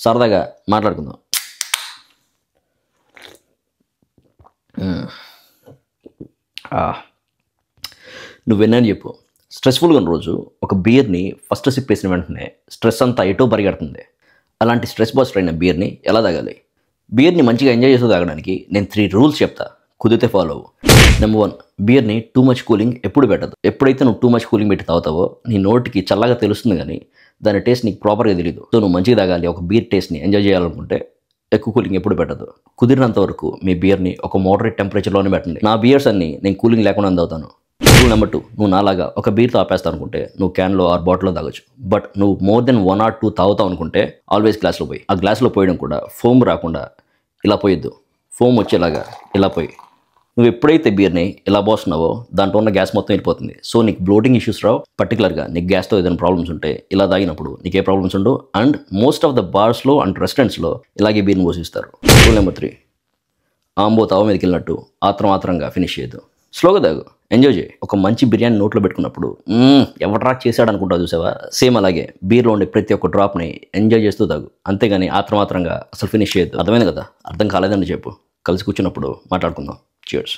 సరదాగా మాట్లాడుకుందాం. నువ్వెన్నని చెప్పు, స్ట్రెస్ఫుల్గా ఉన్న రోజు ఒక బీర్ని ఫస్ట్ సిప్ వేసిన వెంటనే స్ట్రెస్ అంతా ఎటో పరిగెడుతుంది. అలాంటి స్ట్రెస్ బస్టర్ అయిన బీర్ని ఎలా తాగాలి? బీర్ని మంచిగా ఎంజాయ్ చేస్తూ తాగడానికి నేను 3 రూల్స్ చెప్తా, కుదిరితే ఫాలో అవ్వు. నెంబర్ 1, బీర్ని టూ మచ్ కూలింగ్ ఎప్పుడు పెట్టదు. ఎప్పుడైతే నువ్వు టూ మచ్ కూలింగ్ పెట్టి తాగుతావో నీ నోటికి చల్లగా తెలుస్తుంది, కానీ దాని టేస్ట్ నీకు ప్రాపర్గా తెలియదు. సో నువ్వు మంచిగా తాగాలి, ఒక బీర్ టేస్ట్ని ఎంజాయ్ చేయాలనుకుంటే ఎక్కువ కూలింగ్ ఎప్పుడు పెట్టదు. కుదిరినంత వరకు మీ బీర్ని ఒక మోడరేట్ టెంపరేచర్లోనే పెట్టండి. నా బీర్స్ అన్ని నేను కూలింగ్ లేకుండా తాగుతాను. రూల్ నెంబర్ 2, నువ్వు నాలాగా ఒక బీర్తో ఆపేస్తావు అనుకుంటే నువ్వు క్యాన్లో ఆర్ బాటిల్లో తాగొచ్చు. బట్ నువ్వు మోర్ దెన్ 1 or 2 తాగుతావు అనుకుంటే ఆల్వేస్ గ్లాస్లో పోయి. ఆ గ్లాస్లో పోయడం కూడా ఫోమ్ రాకుండా ఇలా పోయొద్దు, ఫోమ్ వచ్చేలాగా ఇలా పోయి. నువ్వు ఎప్పుడైతే బీర్ని ఇలా పోస్తున్నావో దాంట్లో ఉన్న గ్యాస్ మొత్తం వెళ్ళిపోతుంది. సో నీకు బ్లోటింగ్ ఇష్యూస్ రావు. పర్టికులర్గా నీకు గ్యాస్తో ఏదైనా ప్రాబ్లమ్స్ ఉంటే ఇలా తాగినప్పుడు నీకు ఏ ప్రాబ్లమ్స్ ఉండవు. అండ్ మోస్ట్ ఆఫ్ ద బార్స్లో అండ్ రెస్టారెంట్స్లో ఇలాగే బీర్ని పోసిస్తారు. రూల్ నెంబర్ 3, ఆంబో తావ మీదకి వెళ్ళినట్టు ఆత్రంగా ఫినిష్ చేయొద్దు. స్లోగా తాగు, ఎంజాయ్ చేయి. ఒక మంచి బిర్యానీ నోట్లో పెట్టుకున్నప్పుడు ఎవరు చేశాడు అనుకుంటావు చూసావా, సేమ్ అలాగే బీర్లో ఉండే ప్రతి ఒక్క డ్రాప్ని ఎంజాయ్ చేస్తూ తాగు. అంతేగాని ఆత్రంగా అసలు ఫినిష్ చేయొద్దు. అర్థమైంది కదా? అర్థం కాలేదండి చెప్పు, కలిసి కూర్చున్నప్పుడు మాట్లాడుకుందాం. Cheers.